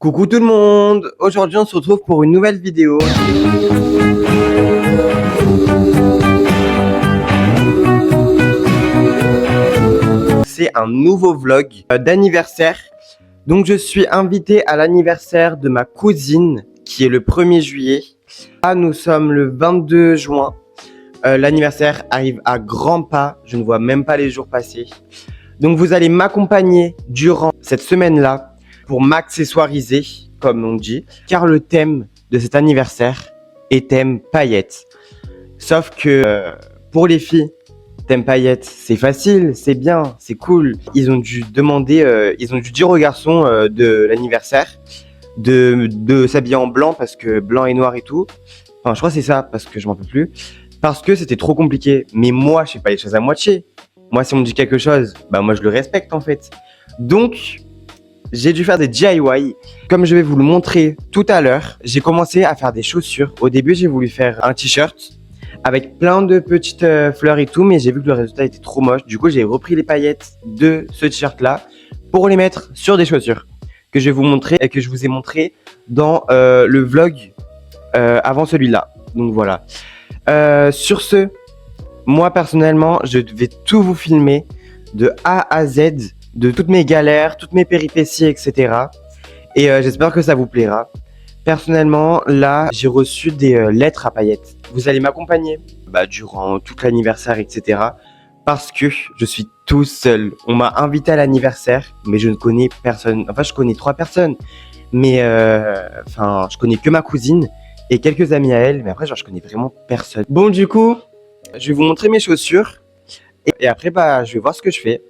Coucou tout le monde! Aujourd'hui on se retrouve pour une nouvelle vidéo. C'est un nouveau vlog d'anniversaire. Donc je suis invité à l'anniversaire de ma cousine qui est le 1er juillet. Là nous sommes le 22 juin. L'anniversaire arrive à grands pas. Je ne vois même pas les jours passer. Donc vous allez m'accompagner durant cette semaine-là pour m'accessoiriser, comme on dit, car le thème de cet anniversaire est thème paillettes. Sauf que pour les filles, thème paillettes, c'est facile, c'est bien, c'est cool. Ils ont dû demander, ils ont dû dire aux garçons de l'anniversaire de s'habiller en blanc parce que blanc et noir et tout. Enfin, je crois que c'est ça parce que je m'en peux plus. Parce que c'était trop compliqué. Mais moi, je fais pas les choses à moitié. Moi, si on me dit quelque chose, bah moi je le respecte en fait. Donc, j'ai dû faire des DIY. Comme je vais vous le montrer tout à l'heure, j'ai commencé à faire des chaussures. Au début, j'ai voulu faire un t-shirt avec plein de petites fleurs et tout, mais j'ai vu que le résultat était trop moche. Du coup, j'ai repris les paillettes de ce t-shirt-là pour les mettre sur des chaussures que je vais vous montrer et que je vous ai montré dans le vlog avant celui-là. Donc voilà. Sur ce, moi personnellement, je vais tout vous filmer de A à Z, de toutes mes galères, toutes mes péripéties, etc. Et j'espère que ça vous plaira. Personnellement, là, j'ai reçu des lettres à paillettes. Vous allez m'accompagner durant tout l'anniversaire, etc. Parce que je suis tout seul. On m'a invité à l'anniversaire, mais je ne connais personne. Enfin, je connais 3 personnes. Mais je connais que ma cousine et quelques amis à elle. Mais après, je connais vraiment personne. Bon, du coup, je vais vous montrer mes chaussures. Et après, je vais voir ce que je fais.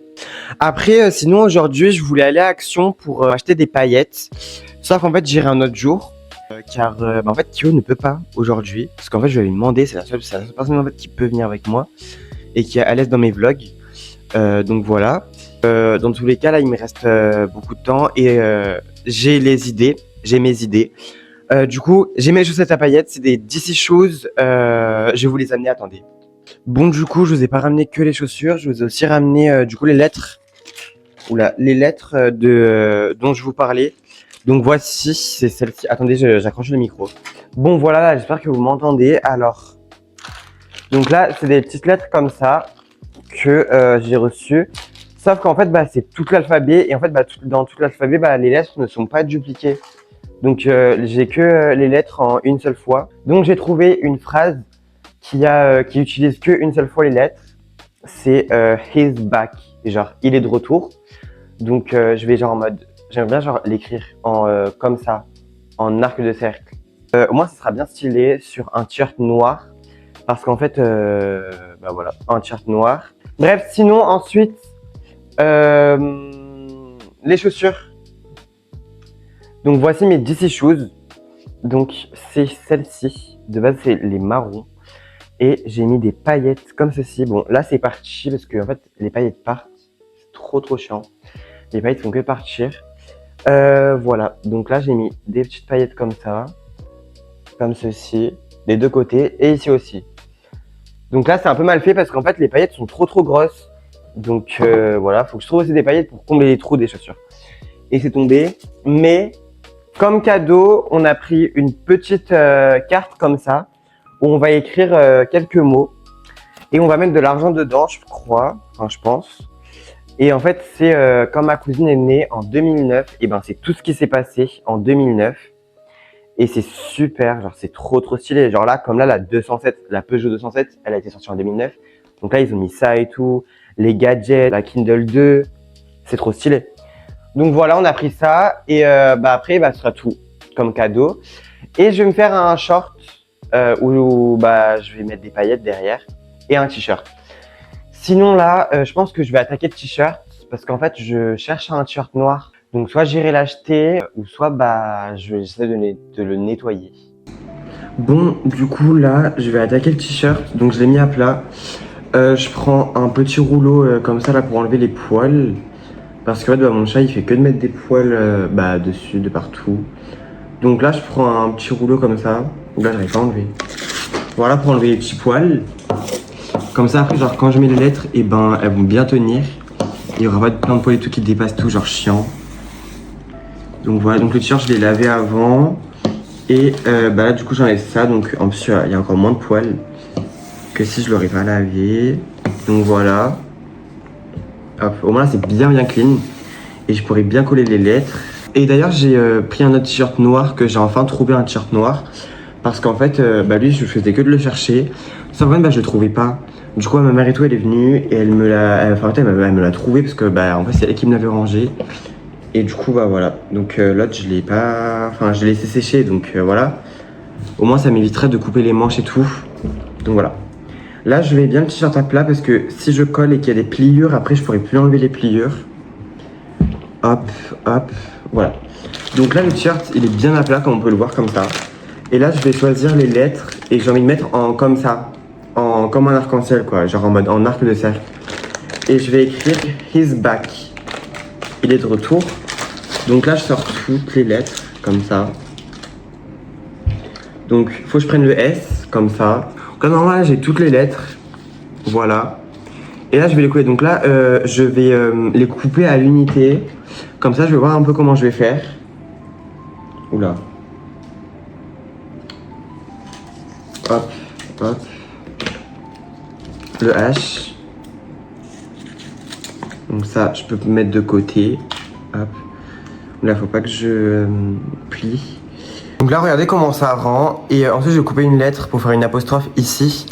Après, sinon, aujourd'hui, je voulais aller à Action pour acheter des paillettes. Sauf qu'en fait, j'irai un autre jour. Car en fait, Thio ne peut pas aujourd'hui. Parce qu'en fait, je vais lui demander. C'est la seule personne en fait, qui peut venir avec moi. Et qui est à l'aise dans mes vlogs. Donc voilà. Dans tous les cas, là, il me reste beaucoup de temps. Et j'ai les idées. J'ai mes idées. Du coup, j'ai mes chaussettes à paillettes. C'est des DC Shoes. Je vais vous les amener. Attendez. Bon, du coup, je vous ai pas ramené que les chaussures. Je vous ai aussi ramené du coup les lettres. Oula, les lettres dont je vous parlais. Donc voici, c'est celle-ci. Attendez, j'accroche le micro. Bon, voilà, là, j'espère que vous m'entendez. Alors, donc là, c'est des petites lettres comme ça que j'ai reçues. Sauf qu'en fait, c'est tout l'alphabet. Et en fait, dans tout l'alphabet, les lettres ne sont pas dupliquées. Donc, j'ai que les lettres en une seule fois. Donc, j'ai trouvé une phrase qui utilise que une seule fois les lettres. C'est he's back. Genre, il est de retour. Donc, je vais en mode... J'aimerais bien l'écrire comme ça, en arc de cercle. Au moins, ça sera bien stylé sur un t-shirt noir. Parce qu'en fait, voilà, un t-shirt noir. Bref, sinon, ensuite, les chaussures. Donc, voici mes DC Shoes. Donc, c'est celle-ci. De base, c'est les marrons. Et j'ai mis des paillettes comme ceci. Bon, là, c'est parti parce que en fait, les paillettes partent. C'est trop chiant. Les paillettes font que partir. Voilà. Donc là, j'ai mis des petites paillettes comme ça. Comme ceci. Des deux côtés. Et ici aussi. Donc là, c'est un peu mal fait parce qu'en fait, les paillettes sont trop grosses. Donc voilà. Faut que je trouve aussi des paillettes pour combler les trous des chaussures. Et c'est tombé. Mais comme cadeau, on a pris une petite carte comme ça. Où on va écrire quelques mots et on va mettre de l'argent dedans, je crois, enfin je pense. Et en fait, c'est quand ma cousine est née en 2009, et c'est tout ce qui s'est passé en 2009. Et c'est super, genre c'est trop stylé. Genre là, comme là, la 207, la Peugeot 207, elle a été sortie en 2009. Donc là, ils ont mis ça et tout, les gadgets, la Kindle 2, c'est trop stylé. Donc voilà, on a pris ça et après, ce sera tout comme cadeau. Et je vais me faire un short. Où je vais mettre des paillettes derrière et un t-shirt. Sinon là, je pense que je vais attaquer le t-shirt parce qu'en fait, je cherche un t-shirt noir. Donc soit j'irai l'acheter ou soit je vais essayer de le nettoyer. Bon, du coup là, je vais attaquer le t-shirt. Donc je l'ai mis à plat. Je prends un petit rouleau comme ça là pour enlever les poils. Parce que mon chat il fait que de mettre des poils dessus, de partout. Donc là, je prends un petit rouleau comme ça. Là, j'arrive pas à enlever. Voilà pour enlever les petits poils. Comme ça, après, genre, quand je mets les lettres, elles vont bien tenir. Il y aura pas plein de poils et tout qui dépassent tout, genre chiant. Donc voilà, donc le t-shirt je l'ai lavé avant. Et bah là du coup j'enlève ça, donc en plus il y a encore moins de poils que si je l'aurais pas lavé. Donc voilà. Hop, au moins là c'est bien clean. Et je pourrais bien coller les lettres. Et d'ailleurs j'ai pris un autre t-shirt noir, que j'ai enfin trouvé un t-shirt noir. Parce qu'en fait, bah lui je faisais que de le chercher. Sauf que bah, je le trouvais pas. Du coup ma mère et tout elle est venue et elle me l'a trouvé parce que bah en fait c'est elle qui me l'avait rangé. Et du coup bah voilà. Donc l'autre je l'ai pas. Enfin je l'ai laissé sécher, donc voilà. Au moins ça m'éviterait de couper les manches et tout. Donc voilà. Là je vais bien le t-shirt à plat parce que si je colle et qu'il y a des pliures, après je pourrais plus enlever les pliures. Hop, hop, voilà. Donc là le t-shirt il est bien à plat comme on peut le voir comme ça. Et là je vais choisir les lettres et j'ai envie de mettre en comme ça. Comme un arc-en-ciel quoi, genre en mode en arc de cercle. Et je vais écrire he's back. Il est de retour. Donc là je sors toutes les lettres comme ça. Donc il faut que je prenne le S comme ça. Comme normalement j'ai toutes les lettres. Voilà. Et là je vais les couper. Donc là je vais les couper à l'unité. Comme ça je vais voir un peu comment je vais faire. Oula. Hop, hop. Le H. Donc ça, je peux mettre de côté. Hop. Là, faut pas que je plie. Donc là, regardez comment ça rend. Et ensuite, je vais couper une lettre pour faire une apostrophe ici.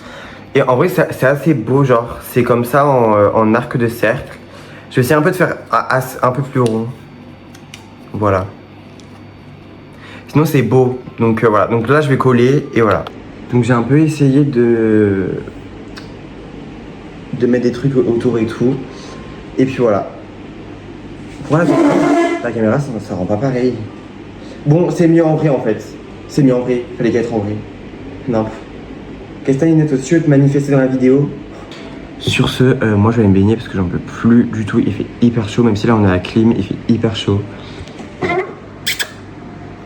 Et en vrai, c'est assez beau, genre. C'est comme ça en arc de cercle. Je vais essayer un peu de faire un peu plus rond. Voilà. Sinon, c'est beau. Donc voilà. Donc là, je vais coller et voilà. Donc j'ai un peu essayé de mettre des trucs autour et tout. Et puis voilà. Voilà, la caméra ça rend pas pareil. Bon, c'est mieux en vrai en fait. C'est mieux en vrai, fallait qu'être en vrai. Non. Qu'est-ce que t'as une aussi de manifester dans la vidéo? Sur ce, moi je vais me baigner parce que j'en peux plus du tout. Il fait hyper chaud, même si là on a la clim, il fait hyper chaud.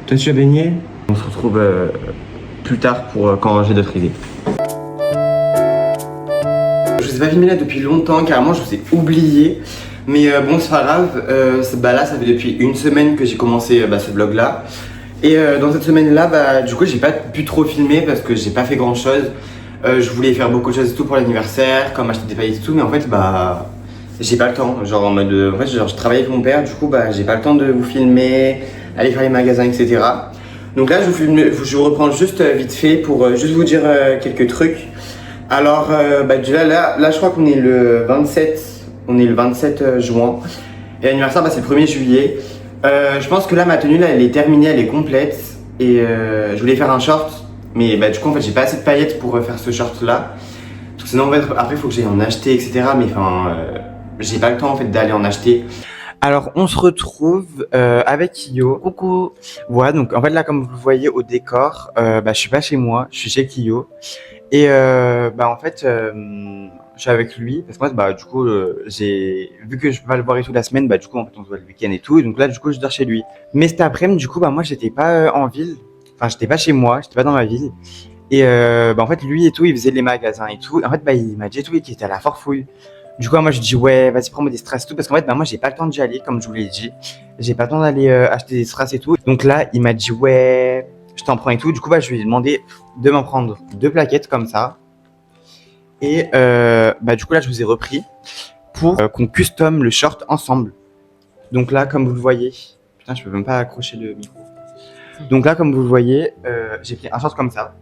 Toi tu vas baigner? On se retrouve plus tard pour quand j'ai d'autres idées. Je vous ai pas filmé là depuis longtemps, carrément je vous ai oublié. Mais bon c'est pas grave, bah là ça fait depuis une semaine que j'ai commencé ce vlog là. Et dans cette semaine là, bah du coup j'ai pas pu trop filmer parce que j'ai pas fait grand chose. Je voulais faire beaucoup de choses et tout pour l'anniversaire, comme acheter des paillettes et tout, mais en fait bah j'ai pas le temps. Genre en mode, en fait genre, je travaille avec mon père, du coup bah j'ai pas le temps de vous filmer, aller faire les magasins etc. Donc là je vous reprends juste vite fait pour juste vous dire quelques trucs. Alors bah déjà là je crois qu'on est le 27, juin. Et l'anniversaire bah, c'est le 1er juillet. Je pense que là ma tenue là elle est terminée, elle est complète. Et je voulais faire un short. Mais bah, du coup en fait j'ai pas assez de paillettes pour faire ce short là. Parce que sinon en fait, après il faut que j'aille en acheter etc. Mais enfin j'ai pas le temps en fait d'aller en acheter. Alors on se retrouve avec Kyo. Coucou. Voilà, donc en fait là comme vous le voyez au décor, je suis pas chez moi, je suis chez Kyo. Et en fait je suis avec lui parce que moi du coup j'ai vu que je peux pas le voir et tout la semaine, du coup en fait on se voit le week-end et tout, et donc là du coup je dors chez lui. Mais cet après-midi du coup moi j'étais pas en ville, enfin j'étais pas chez moi, j'étais pas dans ma ville. Et en fait lui et tout il faisait les magasins et tout, et en fait il m'a dit et tout qu'il était à la Forfouille. Du coup moi je dis ouais vas-y prends-moi des strass et tout, parce qu'en fait moi j'ai pas le temps d'y aller comme je vous l'ai dit, j'ai pas le temps d'aller acheter des strass et tout. Donc là il m'a dit ouais je t'en prends et tout. Du coup je lui ai demandé de m'en prendre 2 plaquettes comme ça. Et du coup là je vous ai repris pour qu'on custom le short ensemble. Donc là comme vous le voyez, putain je peux même pas accrocher le micro. Donc là comme vous le voyez, j'ai pris un short comme ça.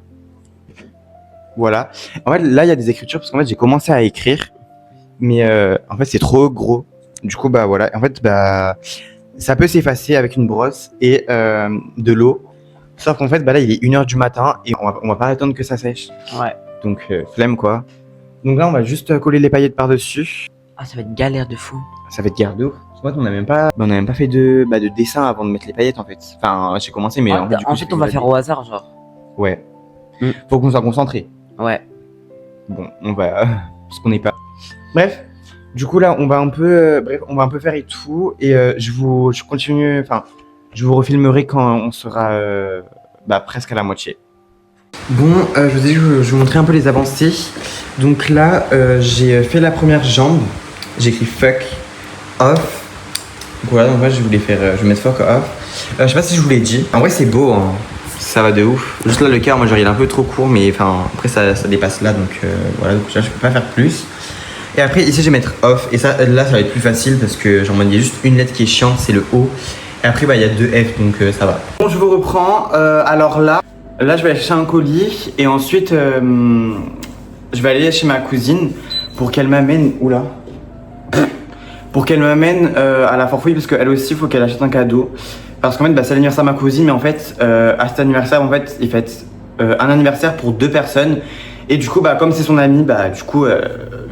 Voilà. En fait là il y a des écritures parce qu'en fait j'ai commencé à écrire, mais en fait c'est trop gros. Du coup voilà. En fait ça peut s'effacer avec une brosse et de l'eau. Sauf qu'en fait là il est 1h du matin et on va pas attendre que ça sèche. Ouais. Donc flemme quoi. Donc là on va juste coller les paillettes par dessus. Ah ça va être galère de fou. Ça va être galère de ouf. En fait on n'a même pas fait de dessin avant de mettre les paillettes en fait. Enfin j'ai commencé mais en fait on va faire au hasard genre. Ouais. Faut qu'on soit concentré. Ouais. Bon on va parce qu'on n'est pas. Bref. Du coup là on va un peu faire et tout, et je vous refilmerai quand on sera presque à la moitié. Bon, je vous ai dit, je vais vous montrer un peu les avancées. Donc là, j'ai fait la première jambe. J'ai écrit fuck off. Donc voilà, donc moi je vais mettre fuck off. Je sais pas si je vous l'ai dit. En vrai, c'est beau, hein. Ça va de ouf. Juste là, le cœur, moi, genre, il est un peu trop court, mais enfin, après, ça dépasse là, donc voilà. Donc là, je peux pas faire plus. Et après, ici, je vais mettre off. Et ça, là, ça va être plus facile parce que, genre, il y a juste une lettre qui est chiante, c'est le O. Et après, bah, il y a 2 F, donc ça va. Bon, je vous reprends. Alors là, je vais aller chercher un colis. Et ensuite, je vais aller chez ma cousine pour qu'elle m'amène. Oula. Pour qu'elle m'amène à la Forfouille parce qu'elle aussi, il faut qu'elle achète un cadeau. Parce qu'en fait, bah, c'est l'anniversaire de ma cousine, mais en fait, à cet anniversaire, en fait, il fête un anniversaire pour 2 personnes. Et du coup, bah, comme c'est son amie, bah, du coup,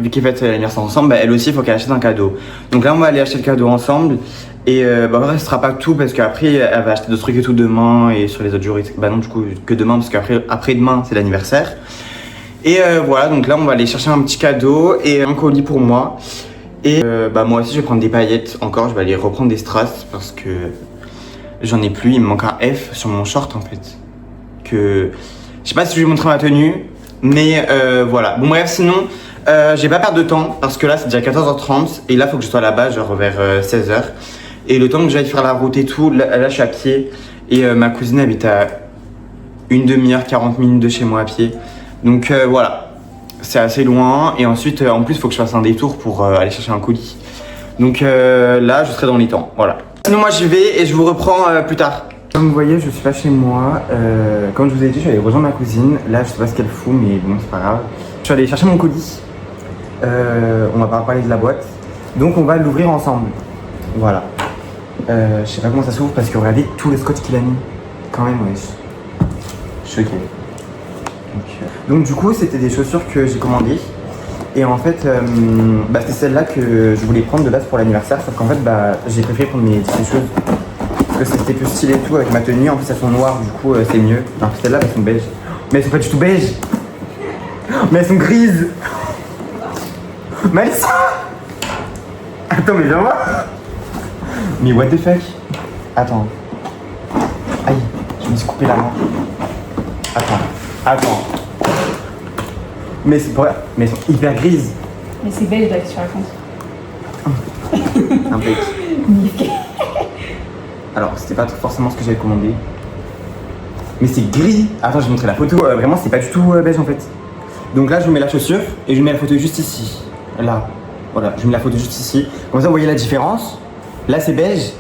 vu qu'ils fêtent l'anniversaire ensemble, bah, elle aussi, il faut qu'elle achète un cadeau. Donc là, on va aller acheter le cadeau ensemble. Et bah, en vrai, ce sera pas tout parce qu'après, elle va acheter d'autres trucs et tout demain et sur les autres jours. Bah non, du coup, que demain parce qu'après demain, c'est l'anniversaire. Et voilà, donc là, on va aller chercher un petit cadeau et un colis pour moi. Et bah, moi aussi, je vais prendre des paillettes encore. Je vais aller reprendre des strass parce que j'en ai plus. Il me manque un F sur mon short en fait. Que je sais pas si je vais montrer ma tenue. Mais voilà. Bon bref, sinon, j'ai pas perdre de temps parce que là c'est déjà 14h30 et là faut que je sois là-bas genre vers 16h. Et le temps que j'aille faire la route et tout, là je suis à pied et ma cousine habite à une demi-heure, 40 minutes de chez moi à pied. Donc voilà, c'est assez loin et ensuite en plus il faut que je fasse un détour pour aller chercher un colis. Donc là je serai dans les temps, voilà. Sinon moi j'y vais et je vous reprends plus tard. Comme vous voyez, je suis pas chez moi. Comme je vous ai dit, je suis allé rejoindre ma cousine. Là, je sais pas ce qu'elle fout, mais bon, c'est pas grave. Je suis allé chercher mon colis. On va pas parler de la boîte. Donc, on va l'ouvrir ensemble. Voilà. Je sais pas comment ça s'ouvre parce que regardez tout le scotch qu'il a mis. Quand même, wesh. Choqué. Donc, du coup, c'était des chaussures que j'ai commandées. Et en fait, bah, c'était celle-là que je voulais prendre de base pour l'anniversaire. Sauf qu'en fait, bah, j'ai préféré prendre ces choses. Parce que c'était plus stylé et tout avec ma tenue, en plus elles sont noires, du coup c'est mieux. Alors que celles-là elles sont beiges. Mais elles sont pas du tout beiges. Mais elles sont grises. Malice. Attends mais viens voir. Mais what the fuck. Attends. Aïe, je me suis coupé la main. Attends. Mais c'est pas... Mais elles sont hyper grises. Mais c'est beige là que tu racontes. Un bec. Alors, c'était pas forcément ce que j'avais commandé. Mais c'est gris. Attends, je vais montrer la photo. Vraiment, c'est pas du tout beige en fait. Donc là, je mets la chaussure et je mets la photo juste ici. Là. Voilà, je mets la photo juste ici. Comme ça, vous voyez la différence. Là, c'est beige.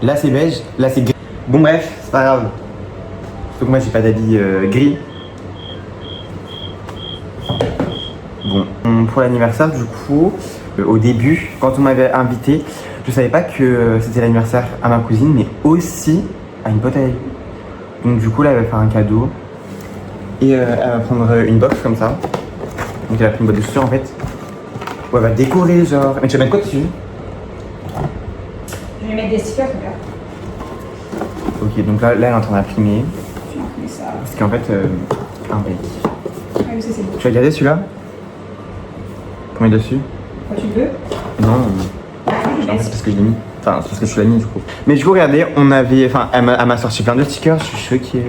Là, c'est beige. Là, c'est gris. Bon, bref, c'est pas grave. Sauf que moi, j'ai pas d'habit gris. Bon, pour l'anniversaire, du coup, au début, quand on m'avait invité, je savais pas que c'était l'anniversaire à ma cousine, mais aussi à une pote à elle. Donc du coup, là, elle va faire un cadeau. Et elle va prendre une box comme ça. Donc elle a pris une boîte de chaussures en fait. Où elle va décorer genre... Mais tu vas mettre quoi dessus? Je vais mettre des stickers, là. Ok, donc là, elle est en train d'imprimer. Je vais imprimer ça. Parce qu'en fait, un bec. Ah oui, ça c'est beau. Tu vas regarder celui-là? Comment il est dessus? Quoi, tu veux? Non, en fait, c'est parce que je l'ai mis. Enfin, c'est parce que je l'ai mis du coup. Mais du coup, regardez, on avait... Enfin, elle m'a sorti plein de stickers, je suis choqué.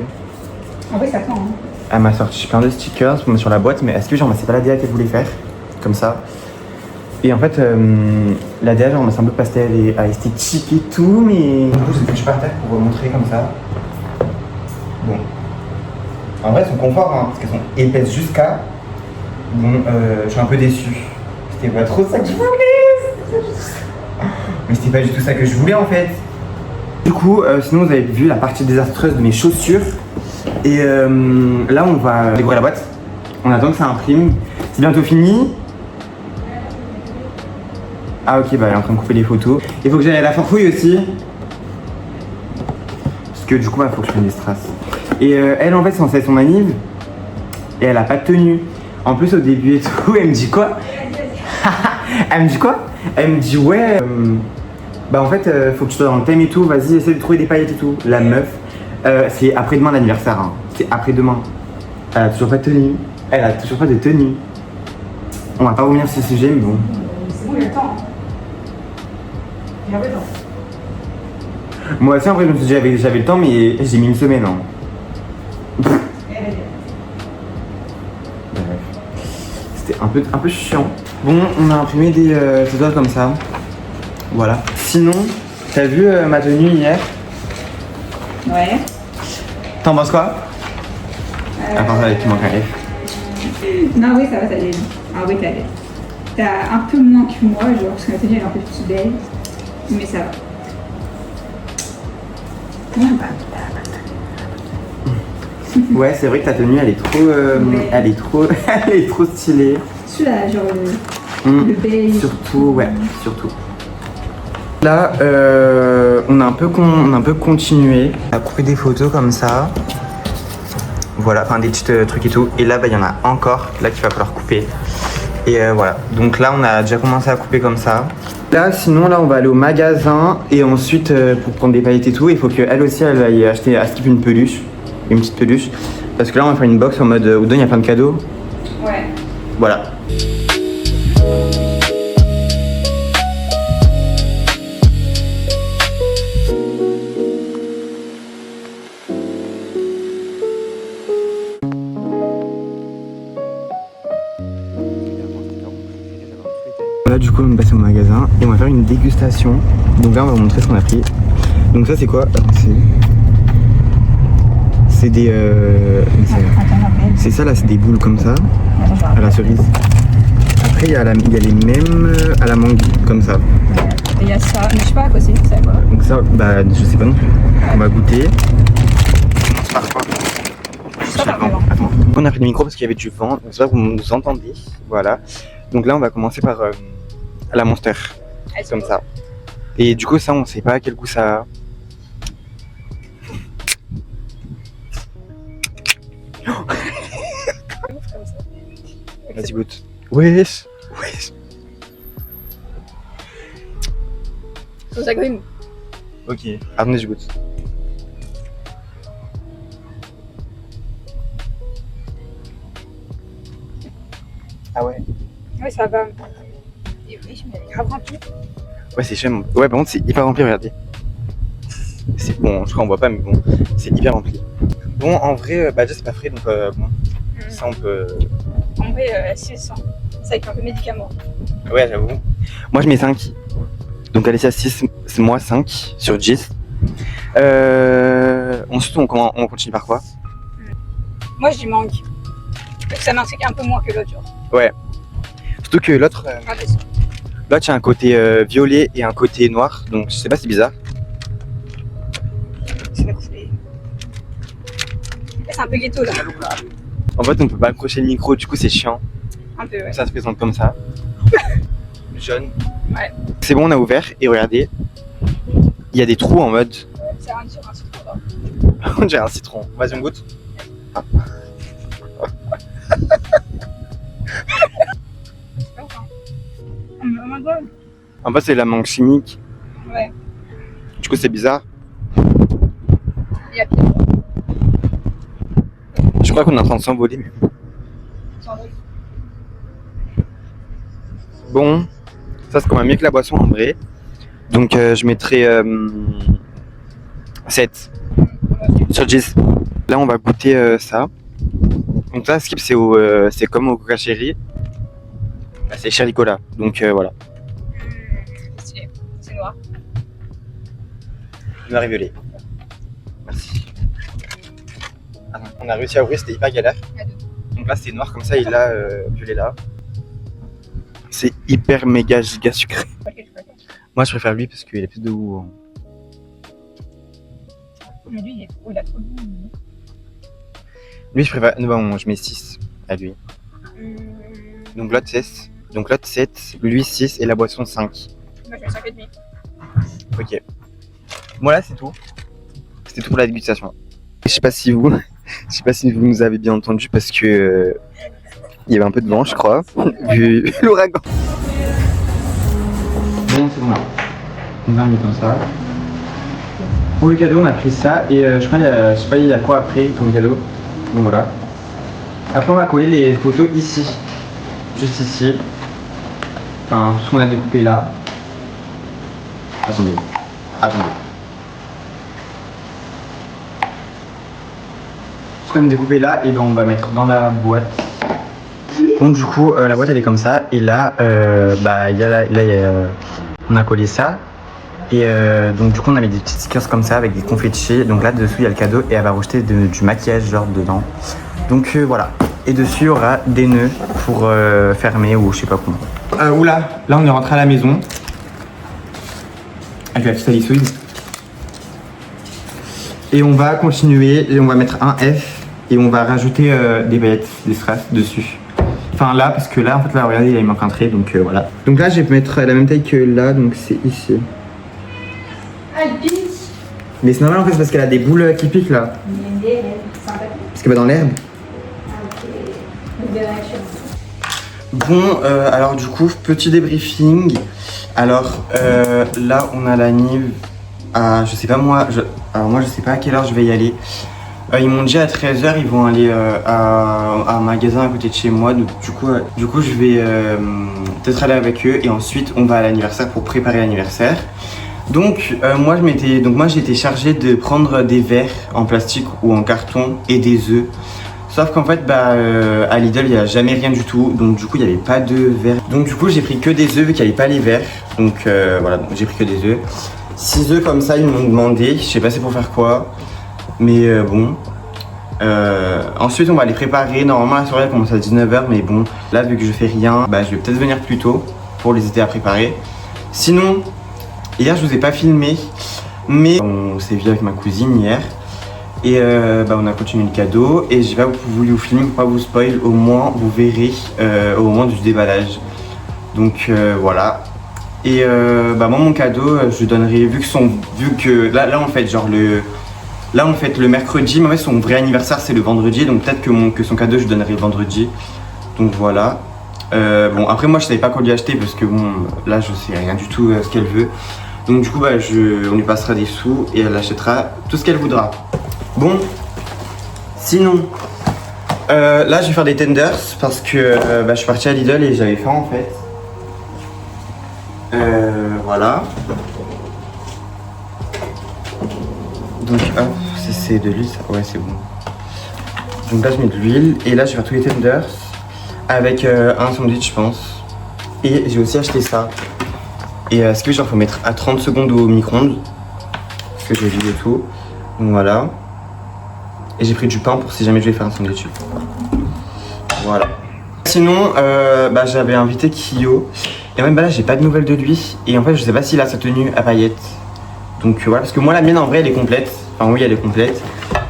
En vrai, ça prend, hein. Elle m'a sorti plein de stickers pour mettre sur la boîte, mais est-ce que genre c'est pas la DA qu'elle voulait faire? Comme ça. Et en fait, la DA genre c'est un peu pastel et esthétique et tout, mais... Du coup, c'est que je par terre pour vous montrer comme ça. Bon. En vrai, elles sont confort, hein, parce qu'elles sont épaisses jusqu'à... Bon, je suis un peu déçu. C'était pas trop ça que je voulais. Mais c'était pas du tout ça que je voulais en fait. Du coup, sinon vous avez vu la partie désastreuse de mes chaussures. Et là on va décorer la boîte. On attend que ça imprime. C'est bientôt fini. Ah ok, bah elle est en train de couper les photos. Il faut que j'aille à la Forfouille aussi. Parce que du coup, bah faut que je prenne des strass. Et elle en fait c'est censé être son anniv. Et elle a pas de tenue. En plus au début et tout, elle me dit quoi? Elle me dit quoi? Elle me dit ouais, bah en fait faut que tu sois dans le thème et tout, vas-y essaie de trouver des paillettes et tout. La meuf, c'est après-demain l'anniversaire, hein. C'est après-demain. Elle a toujours pas de tenue. Elle a toujours pas de tenue. On va pas revenir sur ce sujet mais bon. C'est bon, il y a le temps. J'avais le temps. Moi aussi en vrai je me suis dit j'avais le temps mais j'ai mis une semaine, hein. C'était un peu chiant. Bon, on a imprimé des doigts comme ça. Voilà. Sinon, t'as vu ma tenue hier? Ouais. T'en penses quoi? Attends, ça, tu manques un F. Non, oui, ça va, t'as des. Ah oui, t'as un peu moins que moi, genre, parce que ma tenue elle est un peu plus belle. Mais ça va. Ouais, c'est vrai que ta tenue, elle est trop, Ouais. elle est trop, elle est trop stylée. Celui-là, genre le beige. Surtout, ouais, surtout. Là, on a un peu continué à couper des photos comme ça. Voilà, enfin des petits trucs et tout. Et là, bah, il y en a encore là qu'il va falloir couper. Et voilà. Donc là, on a déjà commencé à couper comme ça. Là, sinon, là, on va aller au magasin et ensuite pour prendre des paillettes et tout, il faut qu'elle aussi, elle aille acheter à Skip une peluche, une petite peluche. Parce que là, on va faire une box en mode où dedans il y a plein de cadeaux. Ouais. Voilà. Là du coup on est passé au magasin et on va faire une dégustation. Donc là on va vous montrer ce qu'on a pris. Donc ça c'est quoi? C'est des... c'est ça là, c'est des boules comme ça, à la cerise. Après il y a les mêmes à la mangue, comme ça. Et il y a ça, mais je sais pas à quoi c'est quoi. Donc ça, bah je sais pas non plus. On va goûter. On commence par quoi? Attends. On a pris le micro parce qu'il y avait du vent, donc c'est pas que vous nous entendez. Voilà. Donc là on va commencer par la Monster, comme ça. Et du coup ça on sait pas quel goût ça a. Vas-y goûte. Wesh. Sauce agrumes. Ok. Attendez, je goûte. Ah ouais. Ouais, ça va. Et oui, mais elle est grave remplie. Ouais, c'est cher. Ouais, par contre, c'est hyper rempli, regardez. C'est bon, je crois qu'on voit pas, mais bon, c'est hyper rempli. Bon, en vrai, bah déjà c'est pas frais, donc bon, ça on peut... En vrai, 600. C'est avec un peu de médicaments. Ouais, j'avoue. Moi je mets 5. Donc Alessia 6, c'est moi 5 sur 10. Ensuite, on continue par quoi? Moi, je dis mangue. Parce que ça m'intrigue un peu moins que l'autre, genre. Ouais. Surtout que l'autre, il y a un côté violet et un côté noir, donc je sais pas, c'est bizarre. C'est un peu ghetto là. En fait, on peut pas accrocher le micro, du coup c'est chiant. Un peu, ouais. Ça se présente comme ça. Jaune. Ouais. C'est bon, on a ouvert et regardez, il y a des trous en mode. C'est un citron là. On dirait un citron. Vas-y, on goûte. En fait, c'est la mangue chimique. Ouais. Du coup, c'est bizarre. Il y a pire. Je crois qu'on est en train de s'envoler. Mais... Bon, ça c'est quand même mieux que la boisson en vrai. Donc je mettrai 7 sur 10. Là on va goûter ça. Donc là Skip c'est comme au Coca Cherry. Bah, c'est Cherry Cola. Donc voilà. C'est noir. Noir et violet. Merci. Ah, on a réussi à ouvrir, c'était hyper galère. Donc là c'est noir comme ça et là violet là. C'est hyper méga giga sucré. Moi je préfère lui parce qu'il a plus de goût. Mais lui, il a trop de goût. Lui je préfère. Bon, je mets 6 à lui. Donc l'autre 7. Donc l'autre 7, lui 6 et la boisson 5. Moi je mets 5,5. Ok. Voilà, c'est tout. C'était tout pour la dégustation. Je sais pas si vous nous avez bien entendu parce que il y avait un peu de vent, je crois, vu l'ouragan. Bon, c'est bon là. On va mettre comme ça. Pour le cadeau, on a pris ça et je crois il y a quoi après comme cadeau. Donc voilà. Après, on va coller les photos ici, juste ici. Enfin, ce qu'on a découpé là. Attendez. Ce qu'on a découpé là, et ben on va mettre dans la boîte. Donc du coup, la boîte elle est comme ça, et là, on a collé ça. Et donc du coup on avait des petits stickers comme ça avec des confettis. Donc là dessous il y a le cadeau et elle va rejeter du maquillage genre dedans. Donc voilà. Et dessus il y aura des nœuds pour fermer ou je sais pas comment. Oula, là on est rentré à la maison. Avec la petite alisseuse. Et on va continuer et on va mettre un F et on va rajouter des paillettes, des strass dessus. Enfin là, parce que là, en fait, là, regardez, il manque un trait, donc voilà. Donc là, je vais mettre la même taille que là, donc c'est ici. Ah, elle pique. Mais c'est normal en fait, c'est parce qu'elle a des boules qui piquent là. Mais elle est sympathique. Parce qu'elle va dans l'herbe. Ah, ok. Donc, de la nature. Bon, alors du coup, petit débriefing. Alors là, on a la Nive à, je sais pas moi, alors moi je sais pas à quelle heure je vais y aller. Ils m'ont dit à 13h, ils vont aller à un magasin à côté de chez moi. Donc du coup je vais peut-être aller avec eux et ensuite on va à l'anniversaire pour préparer l'anniversaire. Donc moi j'ai été chargé de prendre des verres en plastique ou en carton et des œufs. Sauf qu'en fait à Lidl il n'y a jamais rien du tout, donc du coup il n'y avait pas de verres. Donc du coup j'ai pris que des œufs vu qu'il n'y avait pas les verres. Donc voilà, donc j'ai pris que des œufs. 6 œufs comme ça ils m'ont demandé, je sais pas c'est pour faire quoi. Mais bon. Ensuite on va les préparer. Normalement la soirée elle commence à 19h, mais bon là vu que je fais rien, je vais peut-être venir plus tôt pour les aider à préparer. Sinon hier je vous ai pas filmé, mais on s'est vu avec ma cousine hier. Et on a continué le cadeau et je vais voulu vous filmer pour pas vous spoil, au moins vous verrez au moment du déballage. Donc voilà. Et moi mon cadeau je donnerai, vu que là on fait genre là on fête le mercredi, mais en fait son vrai anniversaire c'est le vendredi, donc peut-être que son cadeau je donnerai le vendredi. Donc voilà. Bon après moi je savais pas quoi lui acheter parce que bon là je sais rien du tout ce qu'elle veut. Donc du coup on lui passera des sous et elle achètera tout ce qu'elle voudra. Bon, sinon, là je vais faire des tenders parce que je suis parti à Lidl et j'avais faim en fait. Voilà. Donc hop, c'est de l'huile ça, ouais c'est bon. Donc là je mets de l'huile et là je vais faire tous les tenders avec un sandwich je pense. Et j'ai aussi acheté ça. Et ce que genre faut mettre à 30 secondes au micro-ondes. Parce que j'ai vu et tout. Donc voilà. Et j'ai pris du pain pour si jamais je vais faire un sandwich. Voilà. Sinon, j'avais invité Kyo. Et même là, j'ai pas de nouvelles de lui. Et en fait, je sais pas s'il a sa tenue à paillettes. Donc voilà, parce que moi, la mienne en vrai, elle est complète. Enfin, oui, elle est complète.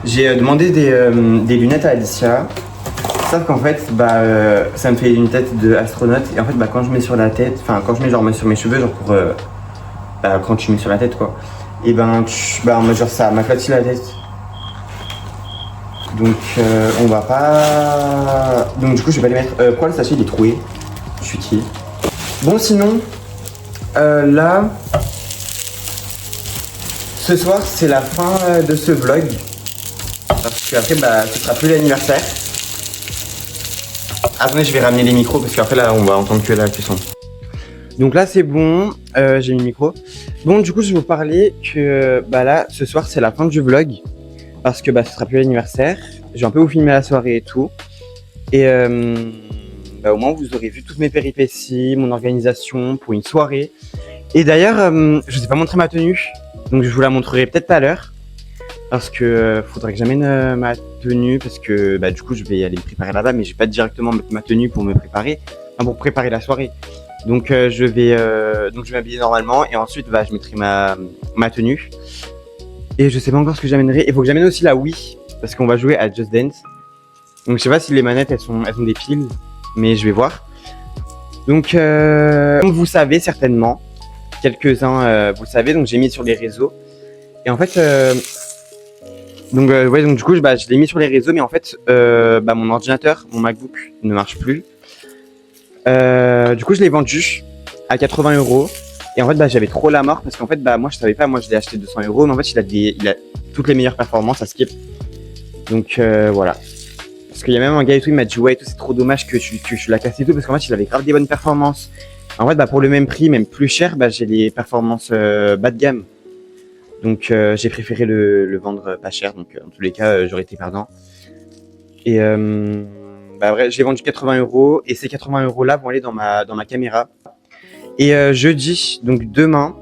J'ai demandé des lunettes à Alicia. Sauf qu'en fait, ça me fait une tête d'astronaute. Et en fait, quand je mets sur la tête, enfin, quand je mets genre sur mes cheveux, genre pour. Quand tu mets sur la tête, quoi. Et genre ça m'aplatit la tête. Donc on va pas. Donc du coup je vais pas les mettre. Pourquoi le sachet il est troué? Je suis qui? Bon sinon là ce soir c'est la fin de ce vlog. Parce qu'après ce sera plus l'anniversaire. Attendez je vais ramener les micros parce qu'après là on va entendre que la cuisson. Donc là c'est bon, j'ai mis le micro. Bon du coup je vais vous parler que là ce soir c'est la fin du vlog. Parce que ce sera plus l'anniversaire. Je vais un peu vous filmer la soirée et tout. Et au moins vous aurez vu toutes mes péripéties, mon organisation pour une soirée. Et d'ailleurs, je vous ai pas montré ma tenue. Donc je vous la montrerai peut-être tout à l'heure. Parce que faudrait que j'amène ma tenue. Parce que du coup je vais aller me préparer là-bas. Mais je vais pas directement mettre ma tenue pour me préparer. Enfin pour préparer la soirée. Donc je vais m'habiller normalement. Et ensuite je mettrai ma tenue. Et je sais pas encore ce que j'amènerai. Il faut que j'amène aussi la Wii. Parce qu'on va jouer à Just Dance. Donc je sais pas si les manettes elles ont des piles. Mais je vais voir. Donc comme vous savez certainement. Quelques-uns vous le savez. Donc j'ai mis sur les réseaux. Et en fait donc du coup je l'ai mis sur les réseaux. Mais en fait mon ordinateur, mon MacBook ne marche plus. Du coup je l'ai vendu à 80 €. Et en fait, j'avais trop la mort parce qu'en fait, moi, je savais pas, moi, je l'ai acheté 200 €, mais en fait, il a toutes les meilleures performances à skip. Donc, voilà. Parce qu'il y a même un gars et tout, il m'a dit, ouais, c'est trop dommage que tu l'as cassé et tout, parce qu'en fait, il avait grave des bonnes performances. En fait, pour le même prix, même plus cher, j'ai les performances bas de gamme. Donc, j'ai préféré le vendre pas cher. Donc, en tous les cas, j'aurais été perdant. Et, bref, j'ai vendu 80 € et ces 80 € là vont aller dans ma caméra. Et jeudi, donc demain,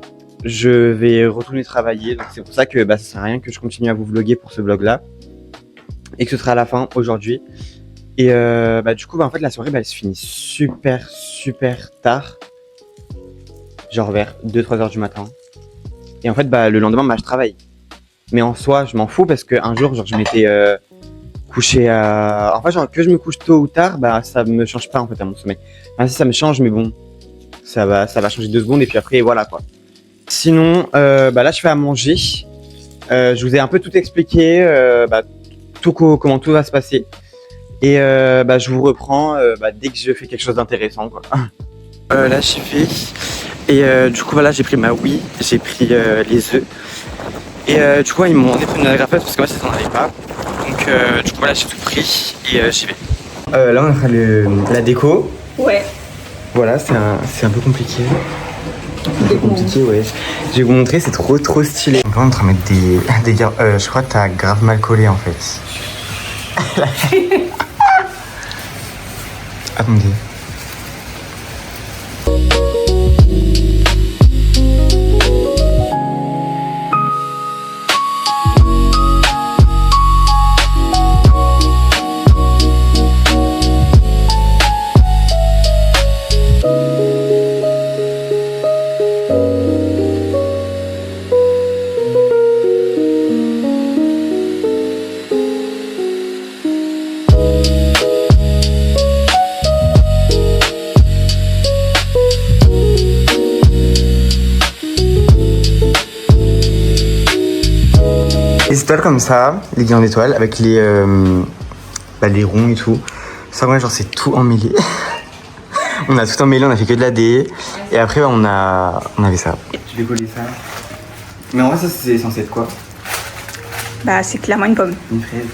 je vais retourner travailler. Donc c'est pour ça que ça sert à rien que je continue à vous vlogger pour ce vlog là. Et que ce sera à la fin aujourd'hui. Et du coup, en fait, la soirée, elle se finit super tard. Genre vers 2-3 heures du matin. Et en fait, le lendemain, je travaille. Mais en soi, je m'en fous parce qu'un jour, genre, je m'étais couché à... Enfin, genre, que je me couche tôt ou tard, ça me change pas, en fait, à mon sommeil. Enfin, si ça me change, mais bon, ça va changer 2 secondes et puis après, voilà, quoi. Sinon, là, je fais à manger. Je vous ai un peu tout expliqué, comment tout va se passer. Et je vous reprends dès que je fais quelque chose d'intéressant, quoi. Là, j'ai fait... Et du coup, voilà, j'ai pris ma Wii, j'ai pris les œufs. Et du coup, ils m'ont demandé de prendre une agrafeuse parce que moi, ça n'en avait pas. Donc, du coup, voilà, j'ai tout pris et j'y vais. Là, on fera la déco. Ouais. Voilà, c'est un peu compliqué. Un peu compliqué, ouais. Je vais vous montrer, c'est trop stylé. On est en train de mettre des gardes. Je crois que t'as grave mal collé en fait. Attendez. Les étoiles comme ça, les guirlandes d'étoiles avec les ronds et tout. Ça, ouais, genre c'est tout emmêlé. On a tout emmêlé, on a fait que de la D. Et après, on avait ça. Tu décolles ça. Mais en vrai, ça c'est censé être quoi? C'est clairement une pomme. Une fraise.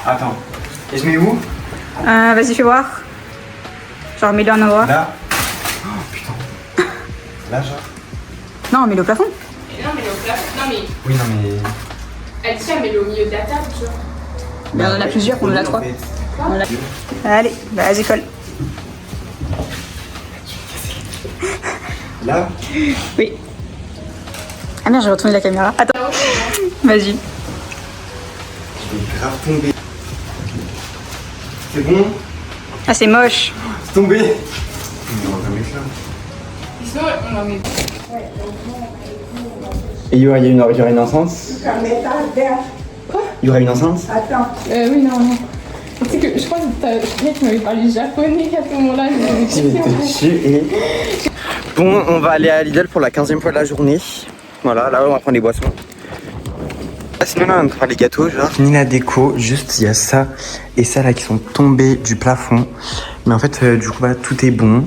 Attends. Et je mets où? Vas-y, fais voir. Genre, mets-le en endroit. Là. Oh putain. Là, genre. Non, mets-le au plafond. Non, mais au plafond. Non, mais. Oui, non, mais. Elle dit, mais au milieu de la table, genre. Mais on en a plusieurs, on en a 3. Quoi? Allez, vas-y, colle. Là. Oui. Ah merde, j'ai retourné la caméra. Attends. Vas-y. Je vais grave tomber. C'est bon? Ah, c'est moche. C'est tombé. On va mettre là. Sinon, on en met. Et il y aurait une enceinte? Quoi? Il y aurait une enceinte? Oui, non. Tu sais que je crois que tu m'avais parlé japonais à ce moment-là. Bon, on va aller à Lidl pour la 15e fois de la journée. Voilà, là on va prendre les boissons. Sinon là on va faire les gâteaux, genre. Fini la déco, juste il y a ça et ça là qui sont tombés du plafond. Mais en fait du coup tout est bon.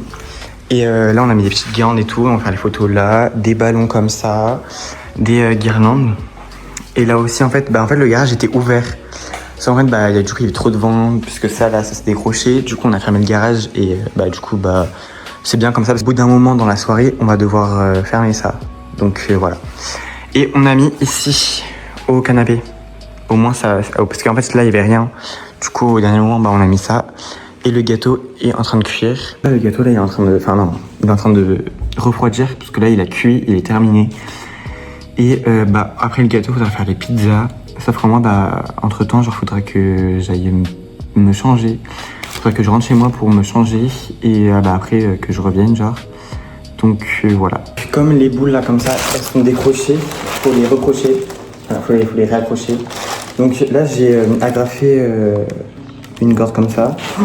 Et là on a mis des petites guirlandes et tout, on va faire les photos là, des ballons comme ça, des guirlandes. Et là aussi en fait le garage était ouvert. En fait, du coup, il y avait trop de vent, puisque ça s'est décroché. Du coup, on a fermé le garage et c'est bien comme ça. Parce qu'au bout d'un moment dans la soirée, on va devoir fermer ça. Donc voilà. Et on a mis ici, au canapé. Au moins, parce qu'en fait, là, il n'y avait rien. Du coup, au dernier moment, on a mis ça. Et le gâteau est en train de cuire. Là, le gâteau, là, il est en train de refroidir, parce que là, il a cuit, il est terminé. Et après le gâteau, il faudra faire les pizzas. Sauf que moi, entre temps, genre, faudra que j'aille me changer. Faudra que je rentre chez moi pour me changer et après que je revienne, genre. Donc voilà. Comme les boules là, comme ça, elles sont décrochées, faut les recrocher. Enfin, faut les réaccrocher. Donc là, j'ai agrafé une corde comme ça. Oh,